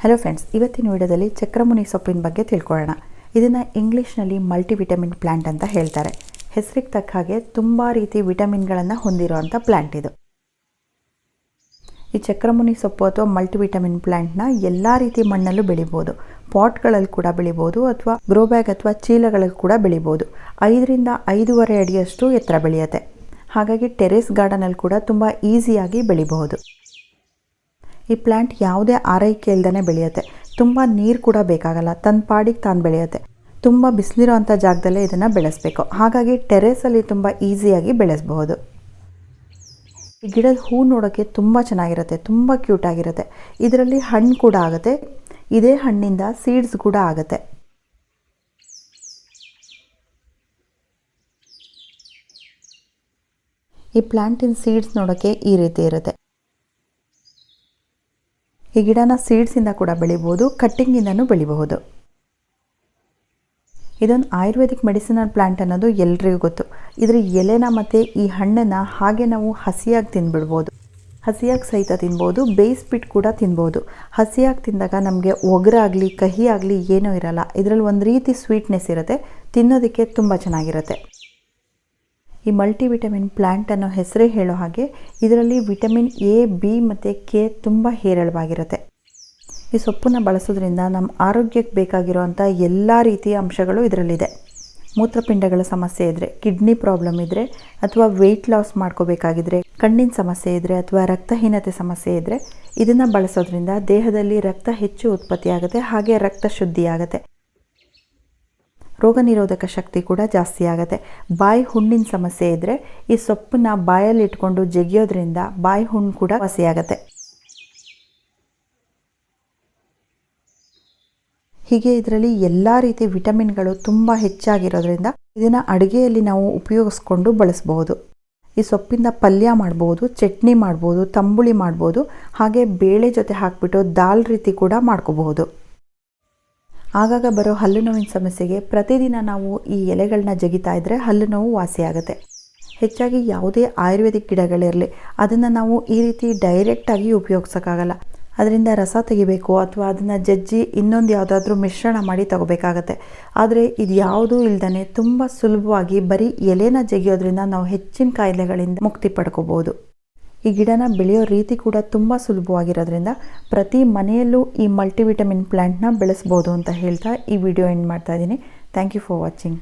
Hello friends, ಇವತ್ತಿನ ವಿಡಿಯೋದಲ್ಲಿ ಚಕ್ರಮುನಿ ಸೊಪ್ಪಿನ ಬಗ್ಗೆ ತಿಳ್ಕೊಳ್ಳೋಣ. ಇದನ್ನು ಇಂಗ್ಲೀಷ್ನಲ್ಲಿ ಮಲ್ಟಿವಿಟಮಿನ್ ಪ್ಲಾಂಟ್ ಅಂತ ಹೇಳ್ತಾರೆ. ಹೆಸರಿಗೆ ತಕ್ಕ ಹಾಗೆ ತುಂಬ ರೀತಿ ವಿಟಮಿನ್ಗಳನ್ನು ಹೊಂದಿರುವಂಥ ಪ್ಲಾಂಟ್ ಇದು. ಈ ಚಕ್ರಮುನಿ ಸೊಪ್ಪು ಅಥವಾ ಮಲ್ಟಿವಿಟಮಿನ್ ಪ್ಲಾಂಟ್ನ ಎಲ್ಲ ರೀತಿ ಮಣ್ಣಲ್ಲೂ ಬೆಳಿಬೋದು. ಪಾಟ್ಗಳಲ್ಲಿ ಕೂಡ ಬೆಳಿಬೋದು ಅಥವಾ ಗ್ರೋ ಬ್ಯಾಗ್ ಅಥವಾ ಚೀಲಗಳಲ್ಲಿ ಕೂಡ ಬೆಳಿಬೋದು. 5 ರಿಂದ 5.5 ಅಡಿಯಷ್ಟು ಎತ್ತರ ಬೆಳೆಯುತ್ತೆ. ಹಾಗಾಗಿ ಟೆರೇಸ್ ಗಾರ್ಡನಲ್ಲಿ ಕೂಡ ತುಂಬ ಈಸಿಯಾಗಿ ಬೆಳಿಬಹುದು. ಈ ಪ್ಲಾಂಟ್ ಯಾವುದೇ ಆರೈಕೆ ಇಲ್ದೇ ಬೆಳೆಯುತ್ತೆ. ತುಂಬ ನೀರು ಕೂಡ ಬೇಕಾಗಲ್ಲ, ತನ್ನ ಪಾಡಿಗೆ ತಾನು ಬೆಳೆಯುತ್ತೆ. ತುಂಬ ಬಿಸಿಲಿರೋ ಅಂಥ ಜಾಗದಲ್ಲೇ ಇದನ್ನು ಬೆಳೆಸಬೇಕು. ಹಾಗಾಗಿ ಟೆರೇಸಲ್ಲಿ ತುಂಬ ಈಸಿಯಾಗಿ ಬೆಳೆಸಬಹುದು. ಈ ಗಿಡದ ಹೂ ನೋಡೋಕ್ಕೆ ತುಂಬ ಚೆನ್ನಾಗಿರುತ್ತೆ, ತುಂಬ ಕ್ಯೂಟಾಗಿರುತ್ತೆ. ಇದರಲ್ಲಿ ಹಣ್ಣು ಕೂಡ ಆಗುತ್ತೆ. ಇದೇ ಹಣ್ಣಿಂದ ಸೀಡ್ಸ್ ಕೂಡ ಆಗುತ್ತೆ. ಈ ಪ್ಲಾಂಟಿನ ಸೀಡ್ಸ್ ನೋಡೋಕ್ಕೆ ಈ ರೀತಿ ಇರುತ್ತೆ. ಈ ಗಿಡನ ಸೀಡ್ಸಿಂದ ಕೂಡ ಬೆಳಿಬೋದು, ಕಟ್ಟಿಂಗಿಂದನೂ ಬೆಳಿಬಹುದು. ಇದೊಂದು ಆಯುರ್ವೇದಿಕ್ ಮೆಡಿಸಿನಲ್ ಪ್ಲಾಂಟ್ ಅನ್ನೋದು ಎಲ್ರಿಗೂ ಗೊತ್ತು. ಇದರ ಎಲೆನ ಮತ್ತು ಈ ಹಣ್ಣನ್ನು ಹಾಗೆ ನಾವು ಹಸಿಯಾಗಿ ತಿಂದ್ಬಿಡ್ಬೋದು. ಹಸಿಯಾಗಿ ಸಹಿತ ತಿನ್ಬೋದು, ಬೇಯಿಸ್ಬಿಟ್ಟು ಕೂಡ ತಿನ್ಬೋದು. ಹಸಿಯಾಗಿ ತಿಂದಾಗ ನಮಗೆ ಒಗರಾಗಲಿ ಕಹಿ ಆಗಲಿ ಏನೂ ಇರಲ್ಲ. ಇದರಲ್ಲಿ ಒಂದು ರೀತಿ ಸ್ವೀಟ್ನೆಸ್ ಇರುತ್ತೆ, ತಿನ್ನೋದಕ್ಕೆ ತುಂಬ ಚೆನ್ನಾಗಿರುತ್ತೆ. ಈ ಮಲ್ಟಿವಿಟಮಿನ್ ಪ್ಲಾಂಟ್ ಅನ್ನೋ ಹೆಸರೇ ಹೇಳೋ ಹಾಗೆ ಇದರಲ್ಲಿ ವಿಟಮಿನ್ ಎ, ಬಿ ಮತ್ತು ಕೆ ತುಂಬ ಹೇರಳವಾಗಿರುತ್ತೆ. ಈ ಸೊಪ್ಪನ್ನು ಬಳಸೋದ್ರಿಂದ ನಮ್ಮ ಆರೋಗ್ಯಕ್ಕೆ ಬೇಕಾಗಿರೋವಂಥ ಎಲ್ಲ ರೀತಿಯ ಅಂಶಗಳು ಇದರಲ್ಲಿದೆ. ಮೂತ್ರಪಿಂಡಗಳ ಸಮಸ್ಯೆ ಇದ್ದರೆ, ಕಿಡ್ನಿ ಪ್ರಾಬ್ಲಮ್ ಇದ್ದರೆ, ಅಥವಾ ವೆಯ್ಟ್ ಲಾಸ್ ಮಾಡ್ಕೋಬೇಕಾಗಿದ್ರೆ, ಕಣ್ಣಿನ ಸಮಸ್ಯೆ ಇದ್ದರೆ, ಅಥವಾ ರಕ್ತಹೀನತೆ ಸಮಸ್ಯೆ ಇದ್ದರೆ ಇದನ್ನು ಬಳಸೋದ್ರಿಂದ ದೇಹದಲ್ಲಿ ರಕ್ತ ಹೆಚ್ಚು ಉತ್ಪತ್ತಿಯಾಗುತ್ತೆ, ಹಾಗೆ ರಕ್ತ ಶುದ್ಧಿಯಾಗುತ್ತೆ. ರೋಗ ನಿರೋಧಕ ಶಕ್ತಿ ಕೂಡ ಜಾಸ್ತಿ ಆಗುತ್ತೆ. ಬಾಯಿ ಹುಣ್ಣಿನ ಸಮಸ್ಯೆ ಇದ್ದರೆ ಈ ಸೊಪ್ಪನ್ನ ಬಾಯಲ್ಲಿ ಇಟ್ಕೊಂಡು ಜಗಿಯೋದ್ರಿಂದ ಬಾಯಿ ಹುಣ್ಣು ಕೂಡ ವಾಸಿಯಾಗುತ್ತೆ. ಹೀಗೆ ಇದರಲ್ಲಿ ಎಲ್ಲ ರೀತಿ ವಿಟಮಿನ್ಗಳು ತುಂಬ ಹೆಚ್ಚಾಗಿರೋದ್ರಿಂದ ಇದನ್ನು ಅಡುಗೆಯಲ್ಲಿ ನಾವು ಉಪಯೋಗಿಸ್ಕೊಂಡು ಬಳಸಬಹುದು. ಈ ಸೊಪ್ಪಿಂದ ಪಲ್ಯ ಮಾಡ್ಬೋದು, ಚಟ್ನಿ ಮಾಡ್ಬೋದು, ತಂಬುಳಿ ಮಾಡ್ಬೋದು, ಹಾಗೆ ಬೇಳೆ ಜೊತೆ ಹಾಕಿಬಿಟ್ಟು ದಾಲ್ ರೀತಿ ಕೂಡ ಮಾಡ್ಕೋಬಹುದು. ಆಗಾಗ ಬರೋ ಹಲ್ಲು ನೋವಿನ ಸಮಸ್ಯೆಗೆ ಪ್ರತಿದಿನ ನಾವು ಈ ಎಲೆಗಳನ್ನ ಜಗಿತಾ ಇದ್ದರೆ ಹಲ್ಲು ನೋವು ವಾಸಿಯಾಗುತ್ತೆ. ಹೆಚ್ಚಾಗಿ ಯಾವುದೇ ಆಯುರ್ವೇದಿಕ್ ಗಿಡಗಳಿರಲಿ ಅದನ್ನು ನಾವು ಈ ರೀತಿ ಡೈರೆಕ್ಟಾಗಿ ಉಪಯೋಗಿಸೋಕ್ಕಾಗಲ್ಲ. ಅದರಿಂದ ರಸ ತೆಗಿಬೇಕು ಅಥವಾ ಅದನ್ನು ಜಜ್ಜಿ ಇನ್ನೊಂದು ಯಾವುದಾದ್ರೂ ಮಿಶ್ರಣ ಮಾಡಿ ತಗೋಬೇಕಾಗತ್ತೆ. ಆದರೆ ಇದು ಯಾವುದೂ ಇಲ್ದೇ ತುಂಬ ಸುಲಭವಾಗಿ ಬರೀ ಎಲೆನ ಜಗಿಯೋದ್ರಿಂದ ನಾವು ಹೆಚ್ಚಿನ ಕಾಯಿಲೆಗಳಿಂದ ಮುಕ್ತಿ ಪಡ್ಕೋಬೋದು. ಈ ಗಿಡನ ಬೆಳೆಯೋ ರೀತಿ ಕೂಡ ತುಂಬ ಸುಲಭವಾಗಿರೋದ್ರಿಂದ ಪ್ರತಿ ಮನೆಯಲ್ಲೂ ಈ ಮಲ್ಟಿವಿಟಮಿನ್ ಪ್ಲಾಂಟ್ನ ಬೆಳೆಸ್ಬೋದು ಅಂತ ಹೇಳ್ತಾ ಈ ವಿಡಿಯೋ ಎಂಡ್ ಮಾಡ್ತಾ ಇದ್ದೀನಿ. Thank you for watching.